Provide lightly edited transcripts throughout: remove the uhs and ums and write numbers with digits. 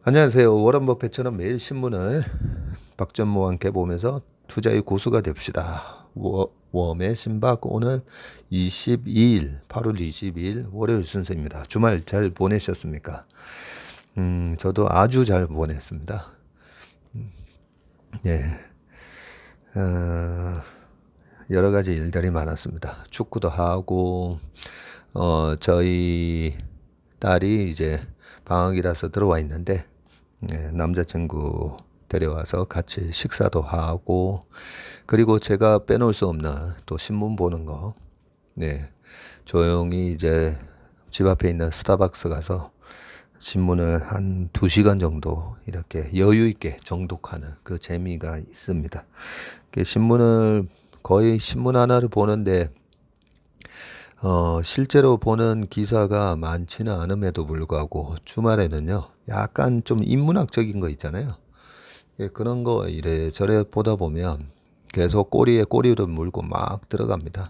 안녕하세요. 워런 버핏처럼 매일 신문을 박전모와 함께 보면서 투자의 고수가 됩시다. 웜의 신박 오늘 22일, 8월 22일 월요일 순서입니다. 주말 잘 보내셨습니까? 저도 아주 잘 보냈습니다. 예, 어, 여러 가지 일들이 많았습니다. 축구도 하고, 저희 딸이 이제 방학이라서 들어와 있는데, 남자친구 데려와서 같이 식사도 하고, 그리고 제가 빼놓을 수 없는 또 신문 보는 거, 네, 조용히 이제 집 앞에 있는 스타벅스 가서 신문을 한 2시간 정도 이렇게 여유 있게 정독하는 그 재미가 있습니다. 신문을 거의 신문 하나를 보는데 실제로 보는 기사가 많지는 않음에도 불구하고 주말에는요, 약간 좀 인문학적인 거 있잖아요. 그런 거 이래저래 보다 보면 계속 꼬리에 꼬리를 물고 막 들어갑니다.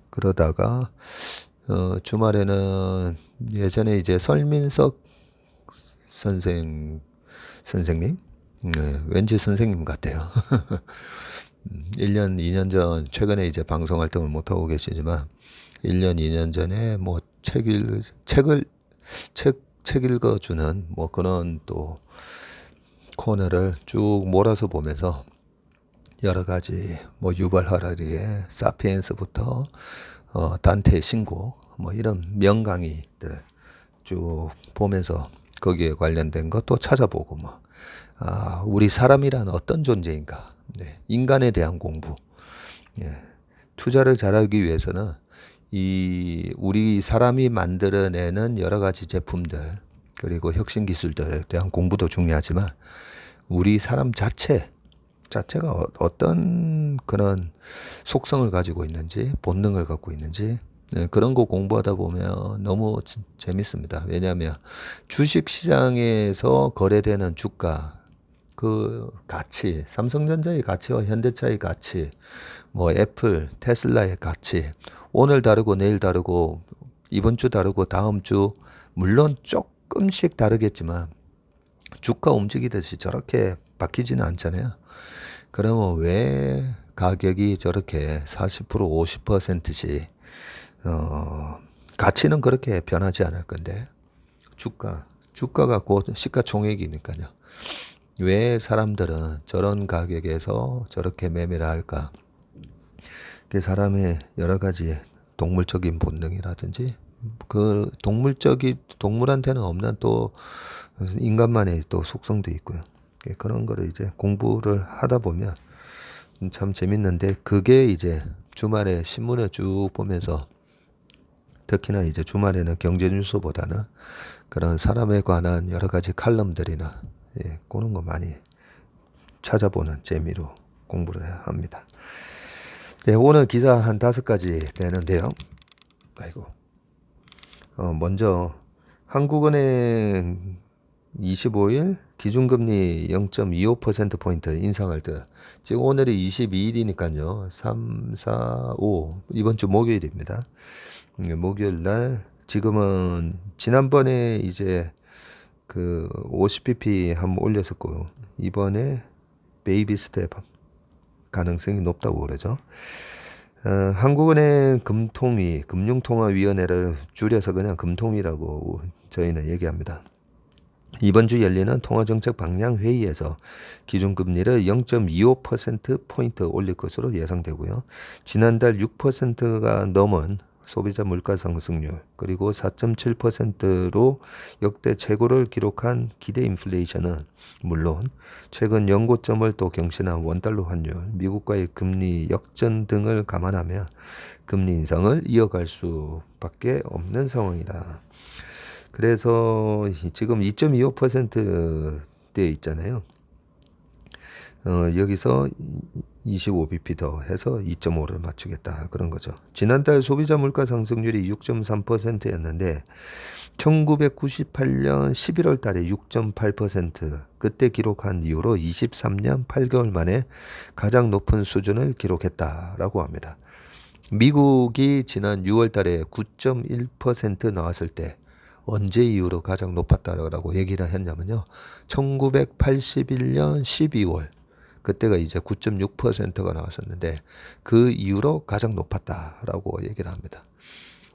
그러다가 주말에는 예전에 이제 설민석 선생님, 왠지 선생님 같아요. 1년, 2년 전, 최근에 이제 방송 활동을 못하고 계시지만, 1년, 2년 전에 뭐 책 읽어주는 뭐 그런 또 코너를 쭉 몰아서 보면서 여러 가지 뭐 유발 하라리의 사피엔스부터 단테의 신곡 뭐 이런 명강의들 쭉 보면서 거기에 관련된 것도 찾아보고 뭐 우리 사람이란 어떤 존재인가, 네, 인간에 대한 공부, 예, 투자를 잘하기 위해서는 이 우리 사람이 만들어내는 여러 가지 제품들 그리고 혁신 기술들에 대한 공부도 중요하지만 우리 사람 자체가 어떤 그런 속성을 가지고 있는지 본능을 갖고 있는지, 네, 그런 거 공부하다 보면 너무 재밌습니다. 왜냐하면 주식 시장에서 거래되는 주가 그 가치, 삼성전자의 가치와 현대차의 가치, 뭐 애플, 테슬라의 가치, 오늘 다르고 내일 다르고 이번 주 다르고 다음 주 물론 조금씩 다르겠지만 주가 움직이듯이 저렇게 바뀌지는 않잖아요. 그러면 왜 가격이 저렇게 40% 50%씩 가치는 그렇게 변하지 않을 건데 주가가 곧 시가총액이니까요. 왜 사람들은 저런 가격에서 저렇게 매매를 할까? 그 사람의 여러 가지 동물적인 본능이라든지 그 동물한테는 없는 또 인간만의 또 속성도 있고요. 그런 거를 이제 공부를 하다 보면 참 재밌는데 그게 이제 주말에 신문을 쭉 보면서 특히나 이제 주말에는 경제 뉴스보다는 그런 사람에 관한 여러 가지 칼럼들이나 그런 거 많이 찾아보는 재미로 공부를 합니다. 네, 오늘 기사 한 5가지 되는데요. 아이고. 먼저 한국은행 25일 기준금리 0.25%포인트 인상할 때, 지금 오늘이 22일이니까요. 3, 4, 5, 이번 주 목요일입니다. 목요일 날, 지금은 지난번에 이제 그 50bp 한번 올렸었고, 이번에 베이비 스텝 가능성이 높다고 그러죠. 한국은행 금통위, 금융통화위원회를 줄여서 그냥 금통위라고 저희는 얘기합니다. 이번 주 열리는 통화정책 방향 회의에서 기준금리를 0.25%포인트 올릴 것으로 예상되고요. 지난달 6%가 넘은 소비자 물가 상승률 그리고 4.7%로 역대 최고를 기록한 기대 인플레이션은 물론 최근 연고점을 또 경신한 원달러 환율, 미국과의 금리 역전 등을 감안하며 금리 인상을 이어갈 수밖에 없는 상황이다. 그래서 지금 2.25%대 있잖아요. 여기서 25bp 더 해서 2.5를 맞추겠다 그런 거죠. 지난달 소비자 물가 상승률이 6.3%였는데 1998년 11월 달에 6.8%, 그때 기록한 이후로 23년 8개월 만에 가장 높은 수준을 기록했다라고 합니다. 미국이 지난 6월 달에 9.1% 나왔을 때 언제 이후로 가장 높았다라고 얘기를 했냐면요. 1981년 12월. 그때가 이제 9.6%가 나왔었는데 그 이후로 가장 높았다라고 얘기를 합니다.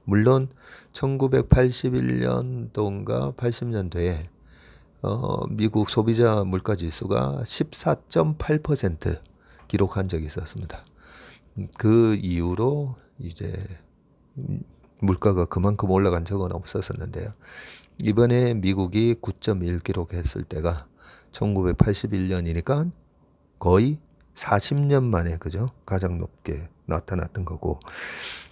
물론 1981년도인가 80년도에 미국 소비자 물가 지수가 14.8% 기록한 적이 있었습니다. 그 이후로 이제 물가가 그만큼 올라간 적은 없었었는데요. 이번에 미국이 9.1 기록했을 때가 1981년이니까 거의 40년 만에 그죠? 가장 높게 나타났던 거고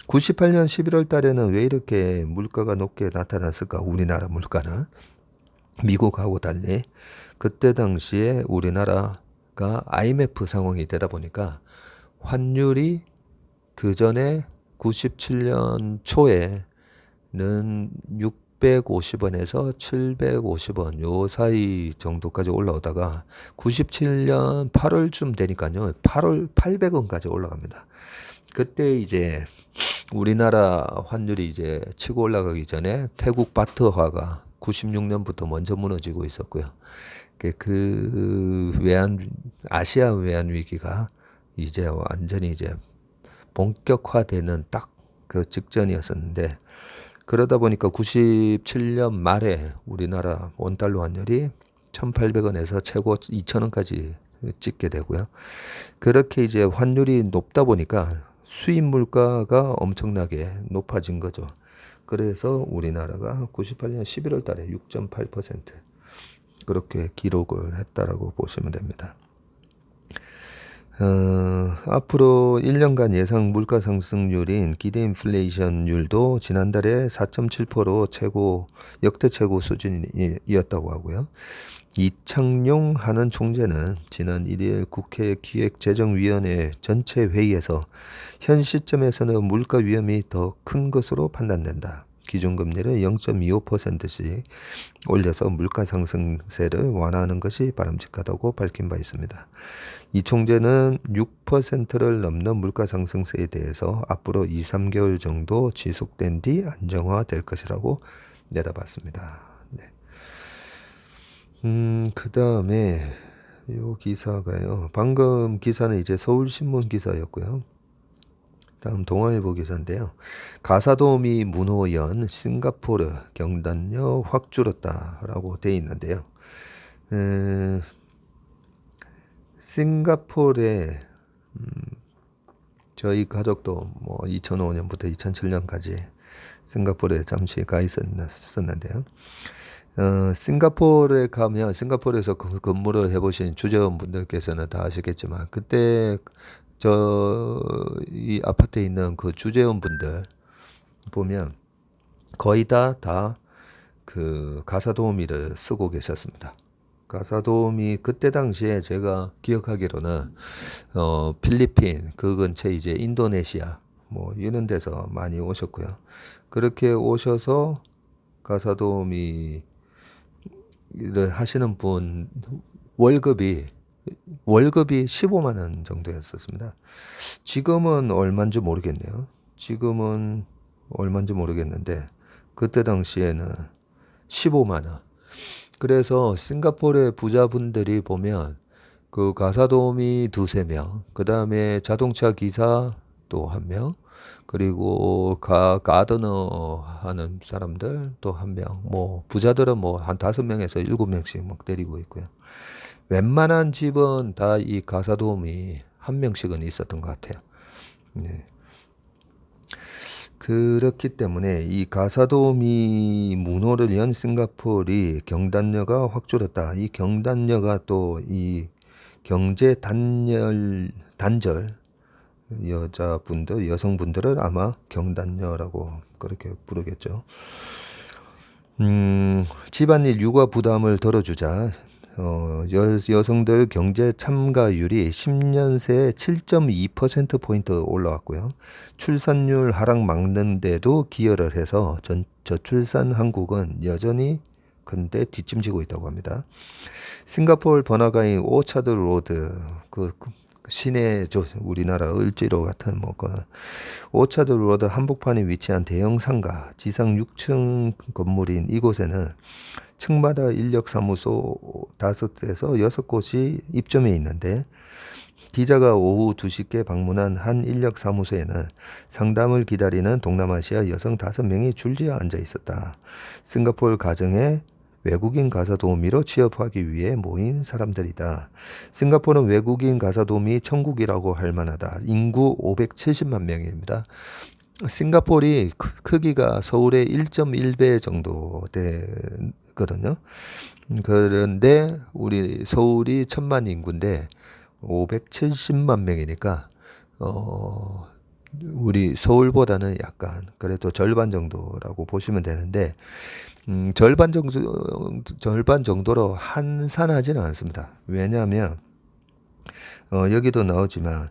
98년 11월 달에는 왜 이렇게 물가가 높게 나타났을까? 우리나라 물가는 미국하고 달리 그때 당시에 우리나라가 IMF 상황이 되다 보니까 환율이 그 전에 97년 초에는 650원에서 750원 요 사이 정도까지 올라오다가 97년 8월쯤 되니까요. 800원까지 올라갑니다. 그때 이제 우리나라 환율이 이제 치고 올라가기 전에 태국 바트화가 96년부터 먼저 무너지고 있었고요. 아시아 외환 위기가 이제 완전히 이제 본격화되는 딱 그 직전이었었는데 그러다 보니까 97년 말에 우리나라 원달러 환율이 1,800원에서 최고 2,000원까지 찍게 되고요. 그렇게 이제 환율이 높다 보니까 수입 물가가 엄청나게 높아진 거죠. 그래서 우리나라가 98년 11월 달에 6.8% 그렇게 기록을 했다라고 보시면 됩니다. 앞으로 1년간 예상 물가 상승률인 기대 인플레이션율도 지난달에 4.7%로 역대 최고 수준이었다고 하고요. 이창용 하는 총재는 지난 1일 국회 기획재정위원회 전체 회의에서 현 시점에서는 물가 위험이 더 큰 것으로 판단된다. 기준금리를 0.25%씩 올려서 물가 상승세를 완화하는 것이 바람직하다고 밝힌 바 있습니다. 이 총재는 6%를 넘는 물가 상승세에 대해서 앞으로 2-3개월 정도 지속된 뒤 안정화될 것이라고 내다봤습니다. 네. 그 다음에 요 기사가요. 방금 기사는 이제 서울신문 기사였고요. 다음 동아일보 기사인데요. 가사도우미 문호연 싱가포르 경단료 확 줄었다라고 돼 있는데요. 싱가포르에 저희 가족도 뭐 2005년부터 2007년까지 싱가포르에 잠시 가 있었는데요. 싱가포르에 가면 싱가포르에서 근무를 해보신 주재원분들께서는 다 아시겠지만 그때 이 아파트에 있는 그 주재원분들 보면 거의 다 그 가사도우미를 쓰고 계셨습니다. 가사도우미 그때 당시에 제가 기억하기로는 필리핀 그 근처 이제 인도네시아 뭐 이런 데서 많이 오셨고요. 그렇게 오셔서 가사도우미 일을 하시는 분 월급이 15만 원 정도였었습니다. 지금은 얼마인지 모르겠네요. 지금은 얼마인지 모르겠는데 그때 당시에는 15만 원. 그래서 싱가포르의 부자분들이 보면 그 가사도우미 2-3명, 그 다음에 자동차 기사 또 1명, 그리고 가드너 하는 사람들 또 1명, 뭐 부자들은 뭐 한 5명에서 7명씩 막 데리고 있고요. 웬만한 집은 다 이 가사도우미 1명씩은 있었던 것 같아요. 네. 그렇기 때문에 이 가사도우미 문호를 연 싱가포르이 경단녀가 확 줄었다. 이 경단녀가 또 이 경제 단절 여성분들을 아마 경단녀라고 그렇게 부르겠죠. 집안일 육아 부담을 덜어주자. 여성들 경제 참가율이 10년 새 7.2%포인트 올라왔고요. 출산율 하락 막는데도 기여를 해서 저출산 한국은 여전히 근데 뒷짐지고 있다고 합니다. 싱가포르 번화가인 오차드 로드 우리나라 을지로 같은 뭐 그런 오차드 로드 한복판에 위치한 대형 상가 지상 6층 건물인 이곳에는 층마다 인력사무소 5에서 6곳이 입점해 있는데, 기자가 오후 2시께 방문한 한 인력사무소에는 상담을 기다리는 동남아시아 여성 5명이 줄지어 앉아 있었다. 싱가포르 가정에 외국인 가사 도우미로 취업하기 위해 모인 사람들이다. 싱가포르는 외국인 가사 도우미 천국이라고 할 만하다. 인구 570만 명입니다. 싱가포르이 크기가 서울의 1.1배 정도 되거든요. 그런데 우리 서울이 1000만 인구인데 570만 명이니까 우리 서울보다는 약간 그래도 절반 정도라고 보시면 되는데, 절반 정도로 한산하지는 않습니다. 왜냐하면 여기도 나오지만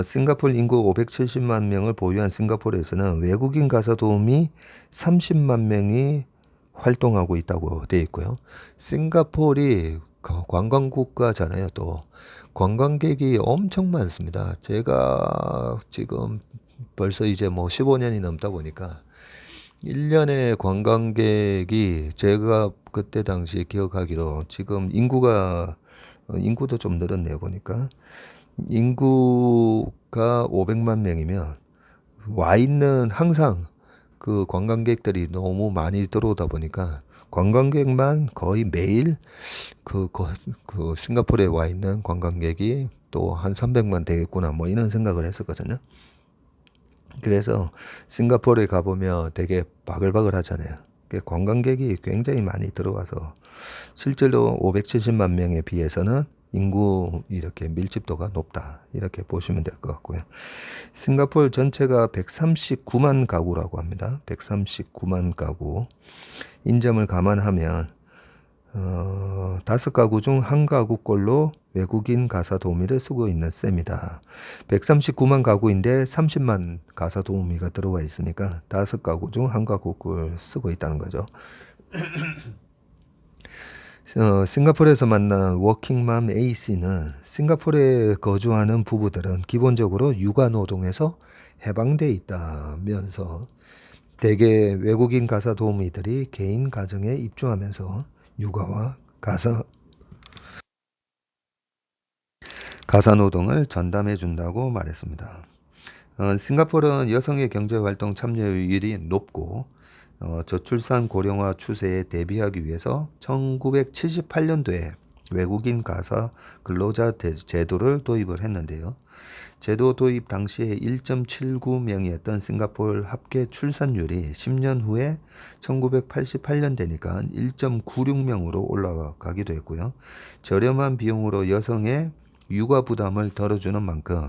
싱가포르 인구 570만 명을 보유한 싱가포르에서는 외국인 가사 도우미 30만 명이 활동하고 있다고 되어 있고요. 싱가포르이 관광 국가잖아요. 또 관광객이 엄청 많습니다. 제가 지금 벌써 이제 뭐 15년이 넘다 보니까 1년에 관광객이 제가 그때 당시 기억하기로 지금 인구도 좀 늘었네요. 보니까 인구가 500만 명이면 와 있는 항상 그 관광객들이 너무 많이 들어오다 보니까 관광객만 거의 매일 그 싱가포르에 와 있는 관광객이 또 한 300만 되겠구나 뭐 이런 생각을 했었거든요. 그래서 싱가포르에 가보면 되게 바글바글 하잖아요. 관광객이 굉장히 많이 들어와서 실제로 570만 명에 비해서는 인구 이렇게 밀집도가 높다, 이렇게 보시면 될 것 같고요. 싱가포르 전체가 139만 가구라고 합니다. 139만 가구. 인점을 감안하면 5가구 중 1가구꼴로 외국인 가사 도우미를 쓰고 있는 셈이다. 139만 가구인데 30만 가사 도우미가 들어와 있으니까 5가구 중 1가구꼴 쓰고 있다는 거죠. 싱가포르에서 만난 워킹맘 A씨는 싱가포르에 거주하는 부부들은 기본적으로 육아 노동에서 해방돼 있다면서 대개 외국인 가사 도우미들이 개인 가정에 입주하면서 육아와 가사 노동을 전담해 준다고 말했습니다. 싱가포르는 여성의 경제활동 참여율이 높고 저출산 고령화 추세에 대비하기 위해서 1978년도에 외국인 가사 근로자 제도를 도입을 했는데요. 제도 도입 당시에 1.79명이었던 싱가포르 합계 출산율이 10년 후에 1988년 되니까 1.96명으로 올라가기도 했고요. 저렴한 비용으로 여성의 육아 부담을 덜어주는 만큼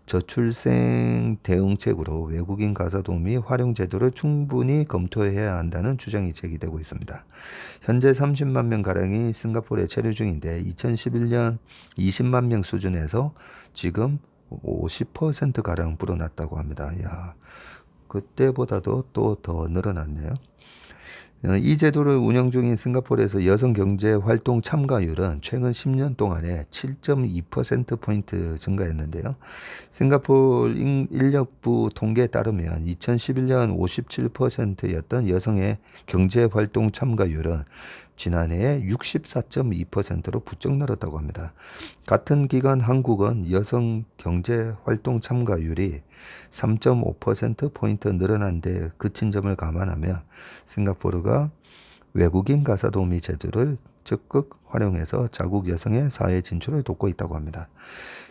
저출생 대응책으로 외국인 가사 도우미 활용 제도를 충분히 검토해야 한다는 주장이 제기되고 있습니다. 현재 30만 명가량이 싱가포르에 체류 중인데 2011년 20만 명 수준에서 지금 50%가량 불어났다고 합니다. 야, 그때보다도 또 더 늘어났네요. 이 제도를 운영 중인 싱가포르에서 여성 경제 활동 참가율은 최근 10년 동안에 7.2%포인트 증가했는데요. 싱가포르 인력부 통계에 따르면 2011년 57%였던 여성의 경제 활동 참가율은 지난해에 64.2%로 부쩍 늘었다고 합니다. 같은 기간 한국은 여성 경제 활동 참가율이 3.5%포인트 늘어난 데 그친 점을 감안하면 싱가포르가 외국인 가사 도우미 제도를 적극 활용해서 자국 여성의 사회 진출을 돕고 있다고 합니다.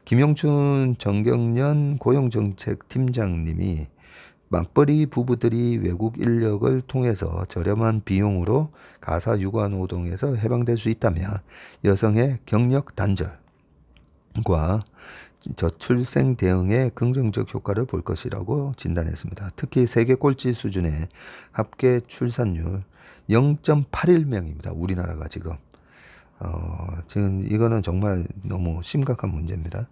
김용춘 정경련 고용정책팀장님이 맞벌이 부부들이 외국 인력을 통해서 저렴한 비용으로 가사 육아 노동에서 해방될 수 있다면 여성의 경력 단절과 저출생 대응에 긍정적 효과를 볼 것이라고 진단했습니다. 특히 세계 꼴찌 수준의 합계 출산율 0.81명입니다. 우리나라가 지금 이거는 정말 너무 심각한 문제입니다.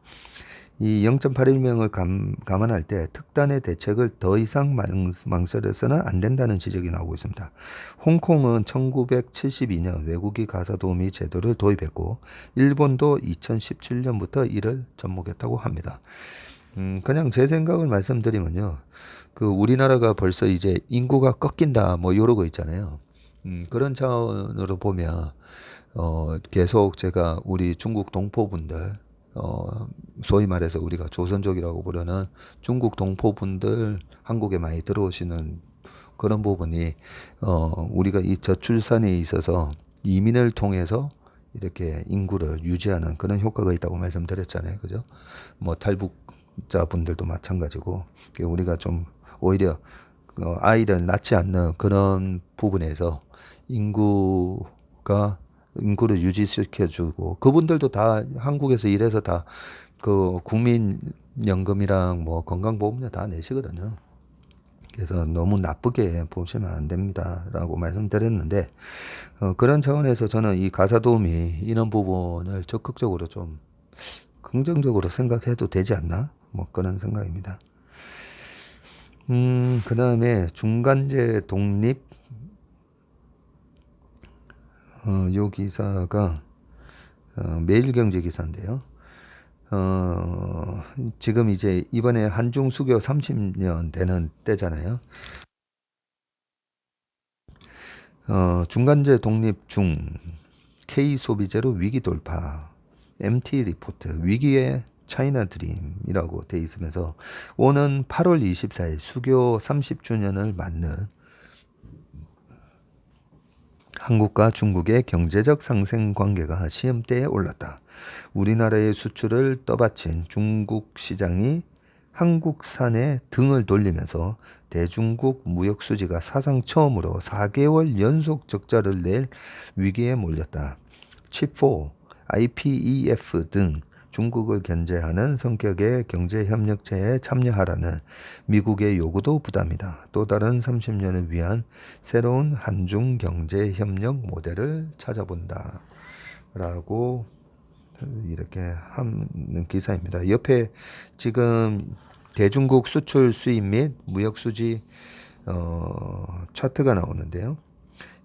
이 0.81명을 감안할 때 특단의 대책을 더 이상 망설여서는 안 된다는 지적이 나오고 있습니다. 홍콩은 1972년 외국인 가사도우미 제도를 도입했고 일본도 2017년부터 이를 접목했다고 합니다. 그냥 제 생각을 말씀드리면요. 그 우리나라가 벌써 이제 인구가 꺾인다 뭐 이러고 있잖아요. 그런 차원으로 보면 계속 제가 우리 중국 동포분들 소위 말해서 우리가 조선족이라고 부르는 중국 동포분들 한국에 많이 들어오시는 그런 부분이 우리가 이 저출산에 있어서 이민을 통해서 이렇게 인구를 유지하는 그런 효과가 있다고 말씀드렸잖아요. 그죠? 뭐 탈북자 분들도 마찬가지고 우리가 좀 오히려 아이를 낳지 않는 그런 부분에서 인구를 유지시켜주고 그분들도 다 한국에서 일해서 다 그 국민연금이랑 뭐 건강보험료 다 내시거든요. 그래서 너무 나쁘게 보시면 안 됩니다라고 말씀드렸는데 그런 차원에서 저는 이 가사도우미 이런 부분을 적극적으로 좀 긍정적으로 생각해도 되지 않나? 뭐 그런 생각입니다. 그 다음에 중간재 독립 요 기사가 매일경제 기사인데요. 지금 이제 이번에 한중 수교 30년 되는 때잖아요. 중간재 독립 중 K 소비재로 위기 돌파 MT 리포트 위기의 차이나 드림이라고 돼 있으면서 오는 8월 24일 수교 30주년을 맞는 한국과 중국의 경제적 상생 관계가 시험대에 올랐다. 우리나라의 수출을 떠받친 중국 시장이 한국산에 등을 돌리면서 대중국 무역 수지가 사상 처음으로 4개월 연속 적자를 낼 위기에 몰렸다. 칩4, IPEF 등 중국을 견제하는 성격의 경제협력체에 참여하라는 미국의 요구도 부담이다. 또 다른 30년을 위한 새로운 한중 경제협력 모델을 찾아본다. 라고 이렇게 하는 기사입니다. 옆에 지금 대중국 수출 수입 및 무역 수지 차트가 나오는데요.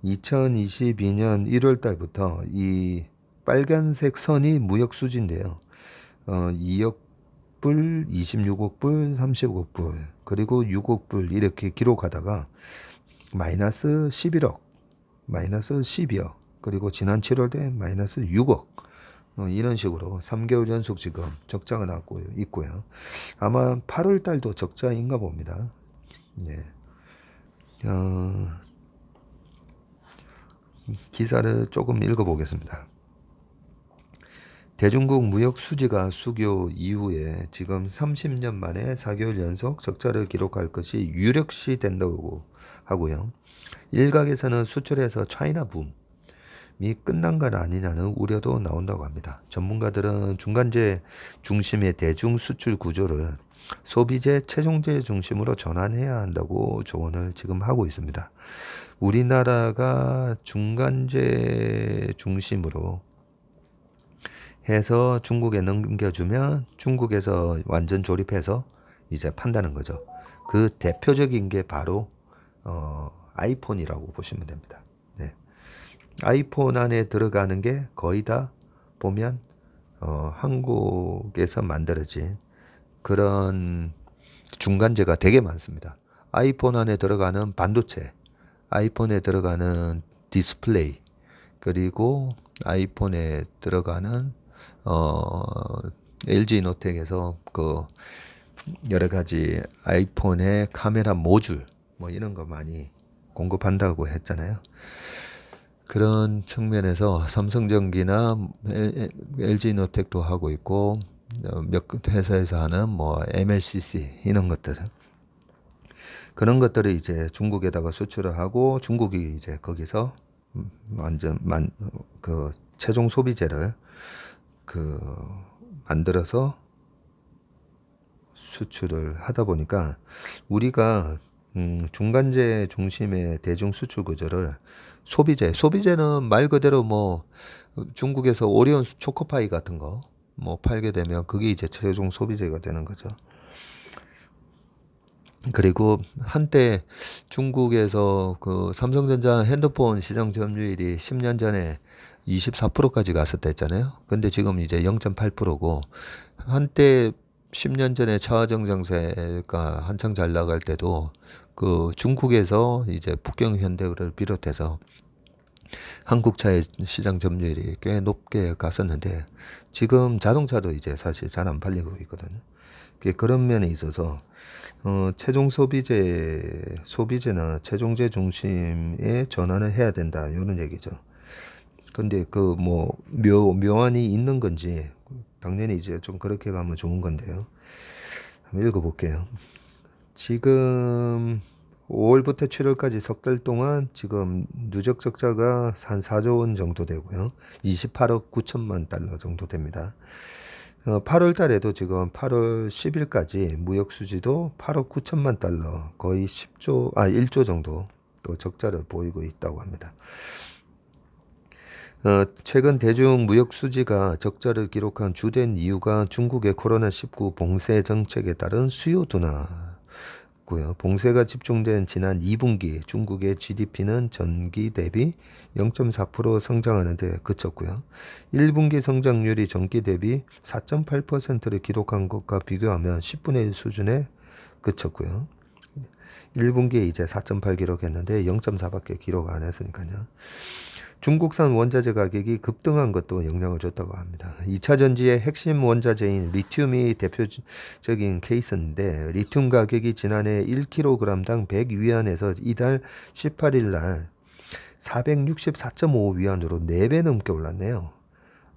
2022년 1월 달부터 이 빨간색 선이 무역 수지인데요. 2억 불, 26억 불, 30억 불, 그리고 6억 불 이렇게 기록하다가 마이너스 11억, 마이너스 12억, 그리고 지난 7월에 마이너스 6억 이런 식으로 3개월 연속 지금 적자가 나고 있고요. 아마 8월 달도 적자인가 봅니다. 네. 기사를 조금 읽어보겠습니다. 대중국 무역 수지가 수교 이후에 지금 30년 만에 4개월 연속 적자를 기록할 것이 유력시 된다고 하고요. 일각에서는 수출에서 차이나 붐이 끝난 건 아니냐는 우려도 나온다고 합니다. 전문가들은 중간재 중심의 대중 수출 구조를 소비재, 최종재 중심으로 전환해야 한다고 조언을 지금 하고 있습니다. 우리나라가 중간재 중심으로 해서 중국에 넘겨주면 중국에서 완전 조립해서 이제 판다는 거죠. 그 대표적인 게 바로 아이폰이라고 보시면 됩니다. 네. 아이폰 안에 들어가는 게 거의 다 보면 한국에서 만들어진 그런 중간재가 되게 많습니다. 아이폰 안에 들어가는 반도체, 아이폰에 들어가는 디스플레이, 그리고 아이폰에 들어가는 LG노텍에서 그 여러 가지 아이폰의 카메라 모듈 뭐 이런 거 많이 공급한다고 했잖아요. 그런 측면에서 삼성전기나 LG노텍도 하고 있고 몇 회사에서 하는 뭐 MLCC 이런 것들은 그런 것들을 이제 중국에다가 수출을 하고 중국이 이제 거기서 완전 그 최종 소비재를 만들어서 수출을 하다 보니까 우리가 중간재 중심의 대중 수출 구조를 소비재는 말 그대로 뭐 중국에서 오리온 초코파이 같은 거 뭐 팔게 되면 그게 이제 최종 소비재가 되는 거죠. 그리고 한때 중국에서 그 삼성전자 핸드폰 시장 점유율이 10년 전에 24%까지 갔었다 했잖아요. 근데 지금 이제 0.8%고 한때 10년 전에 차화정 장세가 한창 잘 나갈 때도 그 중국에서 이제 북경 현대를 비롯해서 한국 차의 시장 점유율이 꽤 높게 갔었는데 지금 자동차도 이제 사실 잘 안 팔리고 있거든요. 그런 면에 있어서 최종 소비재나 최종재 중심의 전환을 해야 된다 이런 얘기죠. 근데 그 뭐 묘안이 있는 건지 당연히 이제 좀 그렇게 가면 좋은 건데요. 한번 읽어볼게요. 지금 5월부터 7월까지 석 달 동안 지금 누적 적자가 한 4조 원 정도 되고요. 28억 9천만 달러 정도 됩니다. 8월 달에도 지금 8월 10일까지 무역 수지도 8억 9천만 달러, 거의 1조 정도 또 적자를 보이고 있다고 합니다. 최근 대중 무역 수지가 적자를 기록한 주된 이유가 중국의 코로나19 봉쇄 정책에 따른 수요 둔화고요. 봉쇄가 집중된 지난 2분기 중국의 GDP는 전기 대비 0.4% 성장하는 데 그쳤고요. 1분기 성장률이 전기 대비 4.8%를 기록한 것과 비교하면 10분의 1 수준에 그쳤고요. 1분기에 이제 4.8 기록했는데 0.4밖에 기록 안 했으니까요. 중국산 원자재 가격이 급등한 것도 영향을 줬다고 합니다. 2차 전지의 핵심 원자재인 리튬이 대표적인 케이스인데 리튬 가격이 지난해 1kg당 100위안에서 이달 18일 날 464.5위안으로 4배 넘게 올랐네요.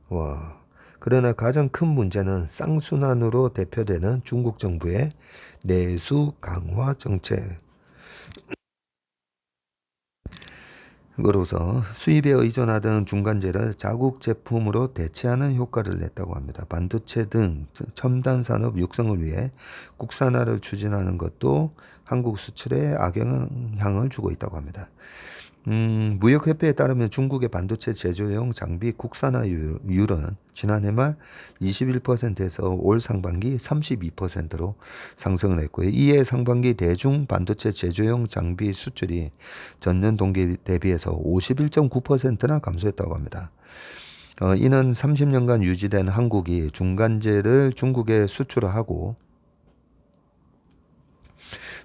와. 그러나 가장 큰 문제는 쌍순환으로 대표되는 중국 정부의 내수 강화 정책. 으로서 수입에 의존하던 중간재를 자국 제품으로 대체하는 효과를 냈다고 합니다. 반도체 등 첨단 산업 육성을 위해 국산화를 추진하는 것도 한국 수출에 악영향을 주고 있다고 합니다. 무역협회에 따르면 중국의 반도체 제조용 장비 국산화율은 지난해 말 21%에서 올 상반기 32%로 상승을 했고요. 이에 상반기 대중 반도체 제조용 장비 수출이 전년 동기 대비해서 51.9%나 감소했다고 합니다. 이는 30년간 유지된 한국이 중간재를 중국에 수출하고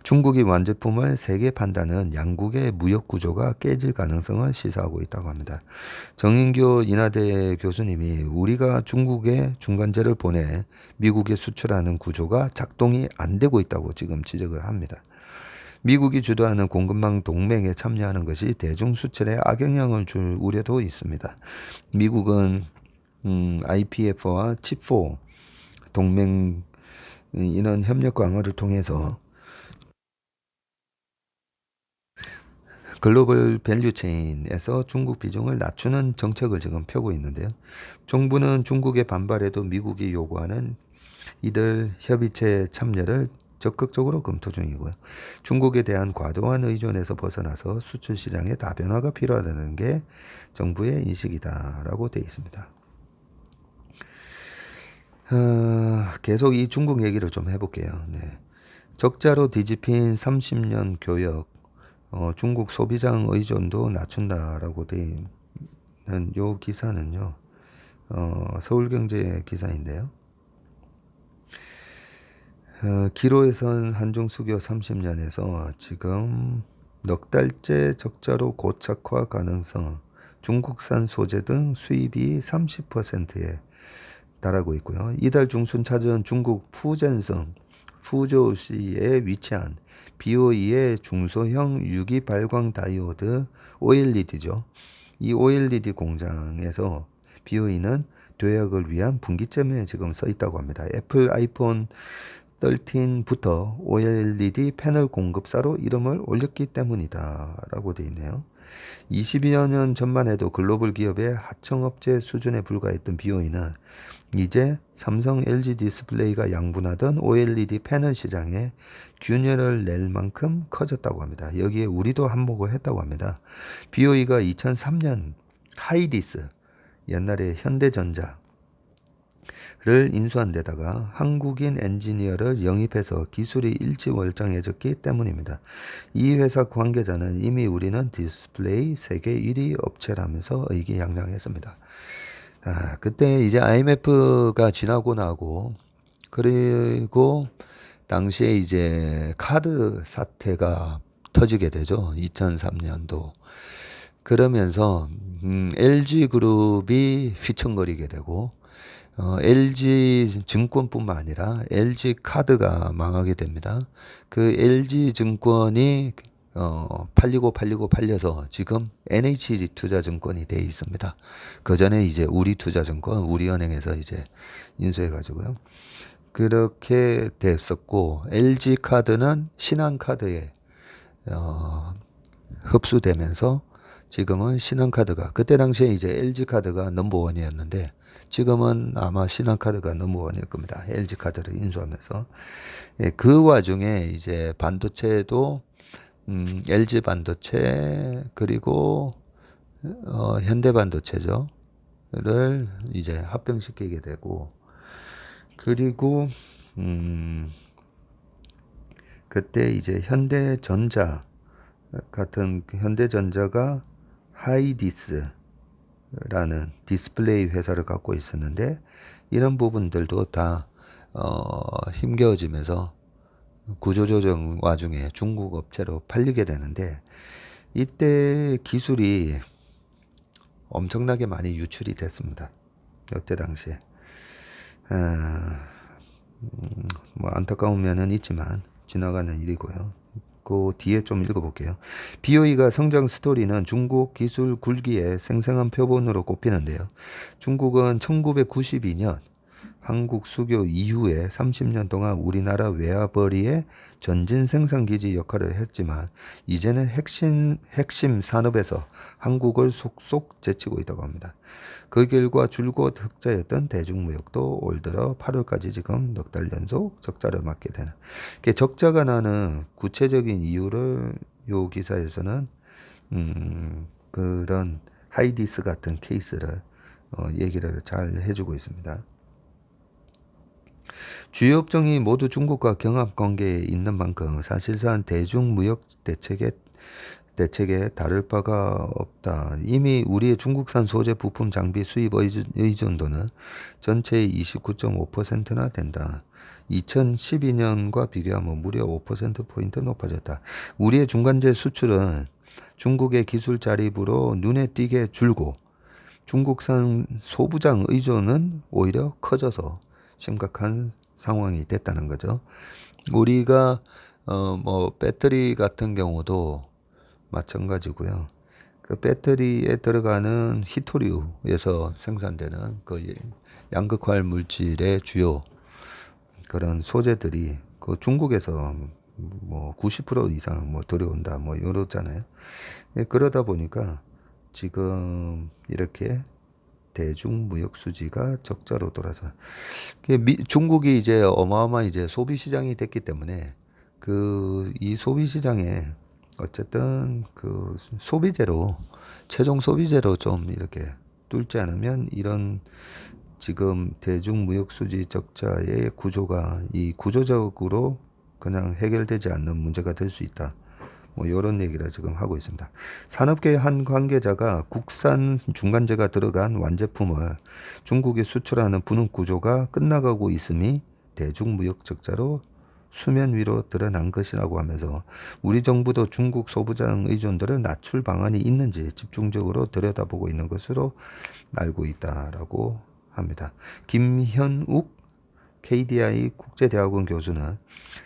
중국이 완제품을 세계 판다는 양국의 무역 구조가 깨질 가능성을 시사하고 있다고 합니다. 정인교 인하대 교수님이 우리가 중국에 중간재를 보내 미국에 수출하는 구조가 작동이 안 되고 있다고 지금 지적을 합니다. 미국이 주도하는 공급망 동맹에 참여하는 것이 대중 수출에 악영향을 줄 우려도 있습니다. 미국은 IPF와 칩4 동맹 인원 협력 강화를 통해서 글로벌 밸류체인에서 중국 비중을 낮추는 정책을 지금 펴고 있는데요. 정부는 중국의 반발에도 미국이 요구하는 이들 협의체 참여를 적극적으로 검토 중이고요. 중국에 대한 과도한 의존에서 벗어나서 수출 시장의 다변화가 필요하다는 게 정부의 인식이다라고 되어 있습니다. 계속 이 중국 얘기를 좀 해볼게요. 네. 적자로 뒤집힌 30년 교역, 중국 소비장 의존도 낮춘다라고 되어 있는 요 기사는요. 서울경제 기사인데요. 기로에선 한중수교 30년에서 지금 넉 달째 적자로 고착화 가능성, 중국산 소재 등 수입이 30%에 달하고 있고요. 이달 중순 찾은 중국 푸젠성 푸조시에 위치한 BOE의 중소형 유기 발광 다이오드 OLED죠. 이 OLED 공장에서 BOE는 도약을 위한 분기점에 지금 써 있다고 합니다. 애플 아이폰 13부터 OLED 패널 공급사로 이름을 올렸기 때문이다 라고 되어 있네요. 22여 년 전만 해도 글로벌 기업의 하청업체 수준에 불과했던 BOE는 이제 삼성, LG 디스플레이가 양분하던 OLED 패널 시장에 균열을 낼 만큼 커졌다고 합니다. 여기에 우리도 한몫을 했다고 합니다. BOE가 2003년 하이디스, 옛날에 현대전자, 인수한 데다가 한국인 엔지니어를 영입해서 기술이 일취월장해졌기 때문입니다. 이 회사 관계자는 이미 우리는 디스플레이 세계 1위 업체라면서 의기양양했습니다. 그때 이제 IMF가 지나고 나고, 그리고 당시에 이제 카드 사태가 터지게 되죠. 2003년도. 그러면서 LG그룹이 휘청거리게 되고, LG증권뿐만 아니라 LG카드가 망하게 됩니다. 그 LG증권이 팔려서 지금 NH투자증권이 돼 있습니다. 그 전에 이제 우리투자증권, 우리은행에서 이제 인수해 가지고요. 그렇게 됐었고, LG카드는 신한카드에 흡수되면서 지금은 신한카드가, 그때 당시에 이제 LG카드가 넘버원이었는데 지금은 아마 신한카드가 넘버원일 겁니다. LG카드를 인수하면서. 예, 그 와중에 이제 반도체도 LG반도체 그리고 현대반도체죠. 를 이제 합병시키게 되고, 그리고 그때 이제 현대전자가 하이디스라는 디스플레이 회사를 갖고 있었는데, 이런 부분들도 다 힘겨워지면서 구조조정 와중에 중국 업체로 팔리게 되는데, 이때 기술이 엄청나게 많이 유출이 됐습니다. 이때 당시에. 뭐 안타까운 면은 있지만 지나가는 일이고요. 그 뒤에 좀 읽어볼게요. BOE가 성장 스토리는 중국 기술 굴기의 생생한 표본으로 꼽히는데요. 중국은 1992년 한국 수교 이후에 30년 동안 우리나라 외화벌이의 전진 생산기지 역할을 했지만, 이제는 핵심 산업에서 한국을 속속 제치고 있다고 합니다. 그 결과 줄곧 흑자였던 대중무역도 올 들어 8월까지 지금 넉 달 연속 적자를 맞게 되는. 적자가 나는 구체적인 이유를 요 기사에서는 그런 하이디스 같은 케이스를 얘기를 잘 해주고 있습니다. 주요 업종이 모두 중국과 경합관계에 있는 만큼 사실상 대중무역 대책에 다를 바가 없다. 이미 우리의 중국산 소재 부품 장비 수입 의존도는 전체의 29.5%나 된다. 2012년과 비교하면 무려 5%포인트 높아졌다. 우리의 중간재 수출은 중국의 기술 자립으로 눈에 띄게 줄고, 중국산 소부장 의존은 오히려 커져서 심각한 상황이 됐다는 거죠. 우리가 뭐 배터리 같은 경우도 마찬가지고요. 그 배터리에 들어가는 히토류에서 생산되는 그 양극화 물질의 주요 그런 소재들이 그 중국에서 뭐 90% 이상 뭐 들어온다 뭐 이러잖아요. 예, 그러다 보니까 지금 이렇게 대중무역 수지가 적자로 돌아서, 중국이 이제 어마어마한 이제 소비 시장이 됐기 때문에 이 소비 시장에 어쨌든 그 최종 소비재로 좀 이렇게 뚫지 않으면 이런 지금 대중무역 수지 적자의 구조가 이 구조적으로 그냥 해결되지 않는 문제가 될 수 있다. 뭐 이런 얘기를 지금 하고 있습니다. 산업계 한 관계자가 국산 중간재가 들어간 완제품을 중국에 수출하는 분업 구조가 끝나가고 있음이 대중무역 적자로 수면 위로 드러난 것이라고 하면서, 우리 정부도 중국 소부장 의존도를 낮출 방안이 있는지 집중적으로 들여다보고 있는 것으로 알고 있다라고 합니다. 김현욱 KDI 국제대학원 교수는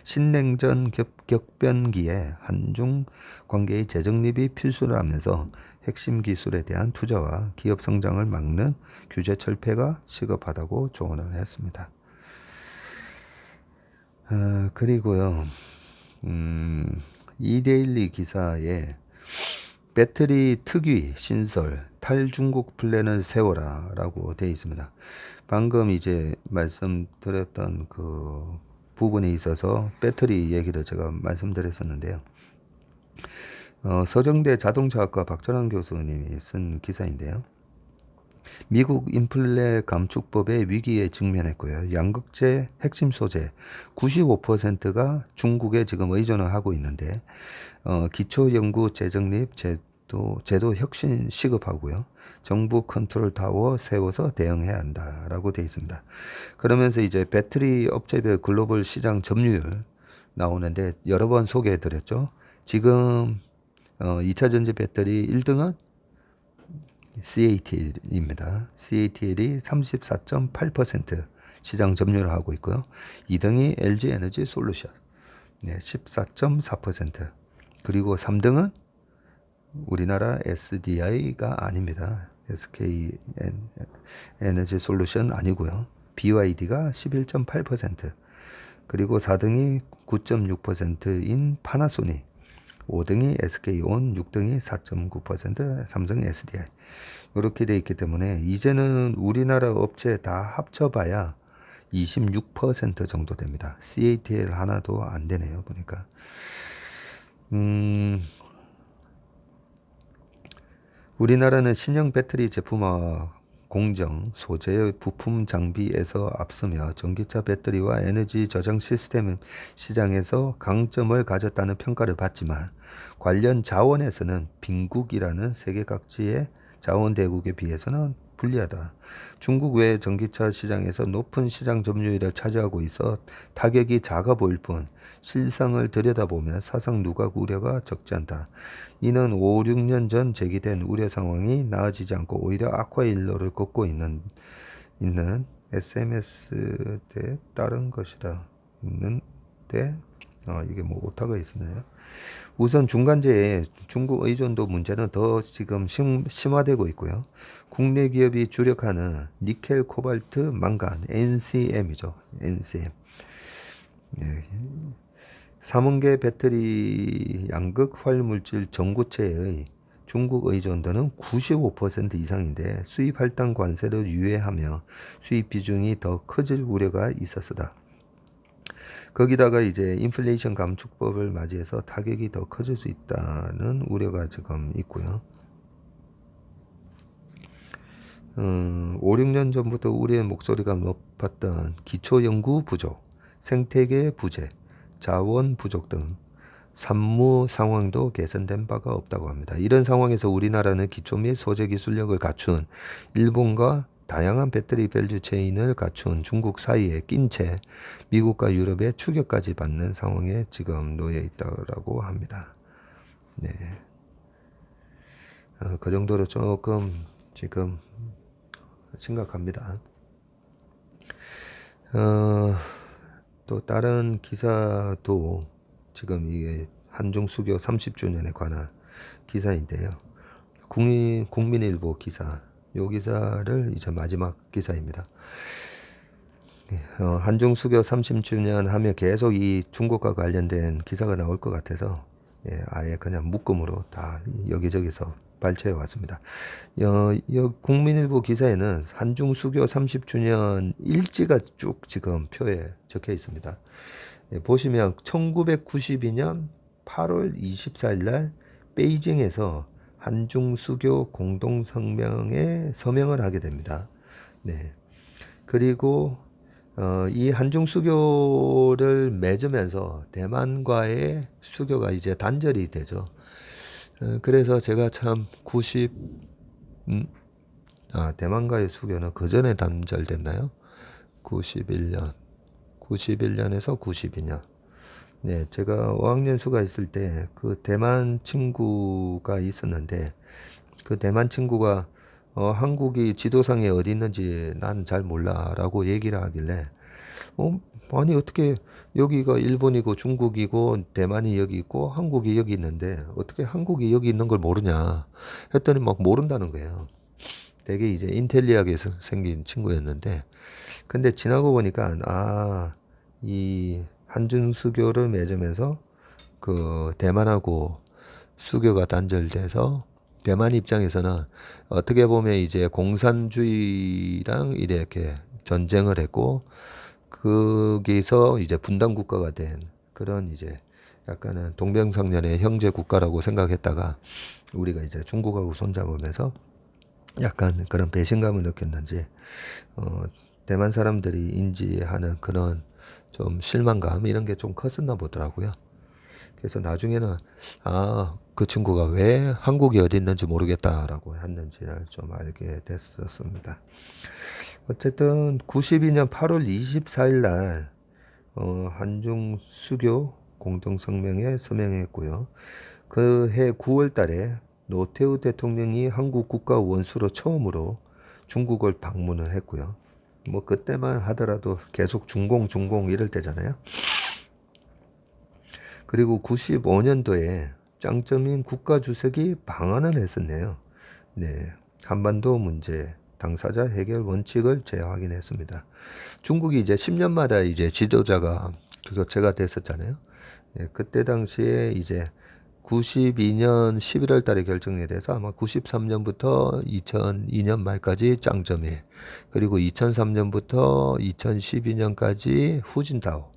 신냉전 격변기에 한중 관계의 재정립이 필수라면서 핵심 기술에 대한 투자와 기업 성장을 막는 규제 철폐가 시급하다고 조언을 했습니다. 그리고요, 이데일리 기사에 배터리 특위 신설 탈중국 플랜을 세워라 라고 되어 있습니다. 방금 이제 말씀드렸던 그 부분에 있어서 배터리 얘기를 제가 말씀드렸었는데요. 서정대 자동차학과 박철환 교수님이 쓴 기사인데요. 미국 인플레 감축법의 위기에 직면했고요. 양극재 핵심 소재 95%가 중국에 지금 의존을 하고 있는데 기초연구 재정립 제도 혁신 시급하고요. 정부 컨트롤 타워 세워서 대응해야 한다라고 되어 있습니다. 그러면서 이제 배터리 업체별 글로벌 시장 점유율 나오는데 여러 번 소개해 드렸죠. 지금 2차 전지 배터리 1등은 CATL입니다. CATL이 34.8% 시장 점유를 하고 있고요. 2등이 LG 에너지 솔루션 14.4%. 그리고 3등은 우리나라 SDI가 아닙니다. SK 에너지 솔루션 아니고요. BYD가 11.8%. 그리고 4등이 9.6%인 파나소닉, 5등이 SK온, 6등이 4.9%, 삼성 SDI. 이렇게 돼 있기 때문에 이제는 우리나라 업체 다 합쳐봐야 26% 정도 됩니다. CATL 하나도 안 되네요, 보니까. 우리나라는 신형 배터리 제품화 공정, 소재, 부품 장비에서 앞서며 전기차 배터리와 에너지 저장 시스템 시장에서 강점을 가졌다는 평가를 받지만 관련 자원에서는 빈국이라는 세계 각지의 자원 대국에 비해서는 불리하다. 중국 외 전기차 시장에서 높은 시장 점유율을 차지하고 있어 타격이 작아 보일 뿐 실상을 들여다보면 사상 누각 우려가 적지 않다. 이는 5, 6년 전 제기된 우려 상황이 나아지지 않고 오히려 악화의 일로를 걷고 있는 SMS에 따른 것이다. 있는데 이게 뭐 오타가 있었나요? 우선 중간재의 중국 의존도 문제는 더 지금 심화되고 있고요. 국내 기업이 주력하는 니켈, 코발트, 망간, NCM이죠. NCM. 예. 삼원계 배터리 양극 활물질 전구체의 중국 의존도는 95% 이상인데 수입 할당 관세를 유예하며 수입 비중이 더 커질 우려가 있었다. 거기다가 이제 인플레이션 감축법을 맞이해서 타격이 더 커질 수 있다는 우려가 지금 있고요. 5, 6년 전부터 우리의 목소리가 높았던 기초연구 부족, 생태계 부재, 자원 부족 등 산무 상황도 개선된 바가 없다고 합니다. 이런 상황에서 우리나라는 기초 및 소재 기술력을 갖춘 일본과 다양한 배터리 밸류 체인을 갖춘 중국 사이에 낀 채 미국과 유럽의 추격까지 받는 상황에 지금 놓여 있다고 합니다. 네. 그 정도로 조금 지금 심각합니다. 또 다른 기사도 지금 이게 한중 수교 30주년에 관한 기사인데요. 국민일보 기사. 요 기사를 이제 마지막 기사입니다. 한중 수교 30주년 하면 계속 이 중국과 관련된 기사가 나올 것 같아서 아예 그냥 묶음으로 다 여기저기서 발췌해 왔습니다. 국민일보 기사에는 한중 수교 30주년 일지가 쭉 지금 표에 적혀 있습니다. 보시면 1992년 8월 24일 날 베이징에서 한중 수교 공동성명에 서명을 하게 됩니다. 네. 그리고 이 한중 수교를 맺으면서 대만과의 수교가 이제 단절이 되죠. 그래서 제가 참 대만과의 수교는 그 전에 단절됐나요? 91년에서 92년. 네, 제가 어학연수가 있을 때 그 대만 친구가 있었는데 그 대만 친구가 한국이 지도상에 어디 있는지 나는 잘 몰라라고 얘기를 하길래 아니 어떻게 여기가 일본이고 중국이고 대만이 여기 있고 한국이 여기 있는데 어떻게 한국이 여기 있는 걸 모르냐 했더니 막 모른다는 거예요. 되게 이제 인텔리하게 생긴 친구였는데 근데 지나고 보니까 이 한중 수교를 맺으면서 그 대만하고 수교가 단절돼서 대만 입장에서는 어떻게 보면 이제 공산주의랑 이렇게 전쟁을 했고 거기서 이제 분단 국가가 된 그런 이제 약간은 동병상련의 형제 국가라고 생각했다가 우리가 이제 중국하고 손잡으면서 약간 그런 배신감을 느꼈는지 대만 사람들이 인지하는 그런 좀 실망감 이런 게 좀 컸었나 보더라고요. 그래서 나중에는 그 친구가 왜 한국이 어디 있는지 모르겠다라고 했는지를 좀 알게 됐었습니다. 어쨌든 92년 8월 24일 날 한중 수교 공동성명에 서명했고요. 그 해 9월 달에 노태우 대통령이 한국 국가 원수로 처음으로 중국을 방문을 했고요. 뭐 그때만 하더라도 계속 중공 이럴 때잖아요. 그리고 95년도에 짱점인 국가주석이 방한을 했었네요. 네, 한반도 문제 당사자 해결 원칙을 재확인했습니다. 중국이 이제 10년마다 이제 지도자가 교체가 됐었잖아요. 예, 그때 당시에 이제 92년 11월 달에 결정이 돼서 아마 93년부터 2002년 말까지 짱점이, 그리고 2003년부터 2012년까지 후진타오,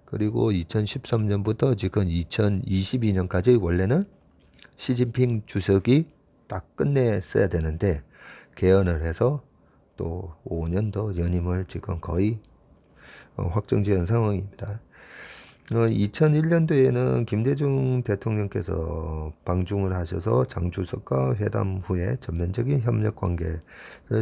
그리고 2013년부터 지금 2022년까지 원래는 시진핑 주석이 딱 끝냈어야 되는데 개헌을 해서 또 5년 더 연임을 지금 거의 확정지은 상황입니다. 2001년도에는 김대중 대통령께서 방중을 하셔서 장 주석과 회담 후에 전면적인 협력 관계를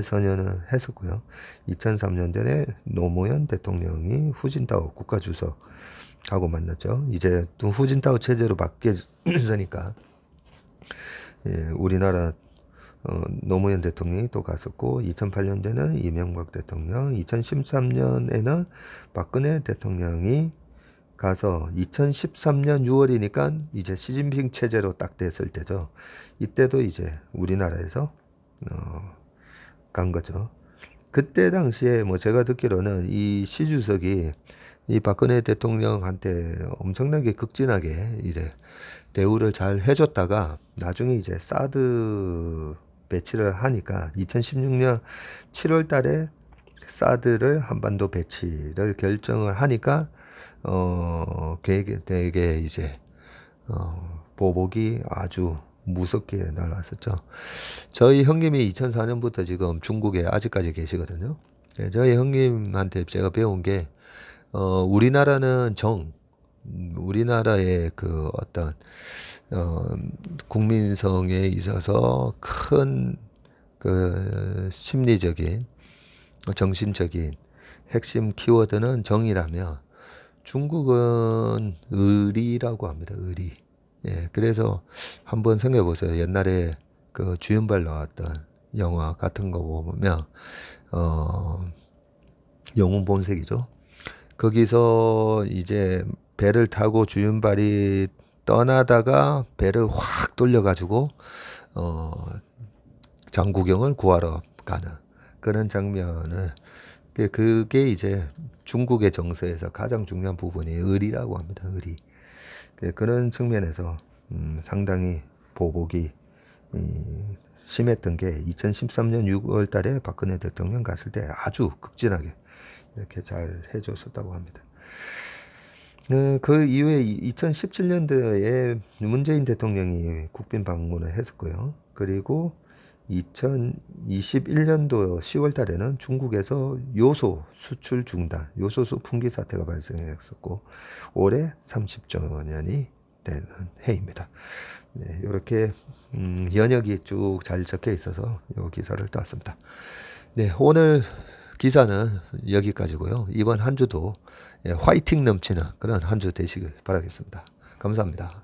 선언을 했었고요. 2003년도에 노무현 대통령이 후진타오 국가주석하고 만났죠. 이제 또 후진타오 체제로 바뀌었으니까 예, 우리나라 노무현 대통령이 또 갔었고 2008년도에는 이명박 대통령, 2013년에는 박근혜 대통령이 가서 2013년 6월이니까 이제 시진핑 체제로 딱 됐을 때죠. 이때도 이제 우리나라에서 간 거죠. 그때 당시에 뭐 제가 듣기로는 이 시 주석이 이 박근혜 대통령한테 엄청나게 극진하게 이제 대우를 잘 해줬다가 나중에 이제 사드 배치를 하니까 2016년 7월 달에 사드를 한반도 배치를 결정을 하니까 되게 이제 보복이 아주 무섭게 날아왔었죠. 저희 형님이 2004년부터 지금 중국에 아직까지 계시거든요. 예, 저희 형님한테 제가 배운 게 우리나라는 우리나라의 그 어떤 국민성에 있어서 큰 그 심리적인 정신적인 핵심 키워드는 정이라면 중국은 의리라고 합니다. 의리. 예, 그래서 한번 생각해 보세요. 옛날에 그 주윤발 나왔던 영화 같은 거 보면 영웅 본색이죠. 거기서 이제 배를 타고 주윤발이 떠나다가 배를 확 돌려가지고 장구경을 구하러 가는 그런 장면을, 그게 이제 중국의 정서에서 가장 중요한 부분이 의리라고 합니다. 의리. 그런 측면에서 상당히 보복이 심했던 게 2013년 6월 달에 박근혜 대통령 갔을 때 아주 극진하게 이렇게 잘 해줬었다고 합니다. 그 이후에 2017년도에 문재인 대통령이 국빈 방문을 했었고요. 그리고 2021년도 10월 달에는 중국에서 요소 수출 중단, 요소수 품귀 사태가 발생했었고 올해 30周년이 되는 해입니다. 네, 이렇게 연역이 쭉 잘 적혀 있어서 이 기사를 땄습니다. 네, 오늘 기사는 여기까지고요. 이번 한 주도 화이팅 넘치는 그런 한 주 되시길 바라겠습니다. 감사합니다.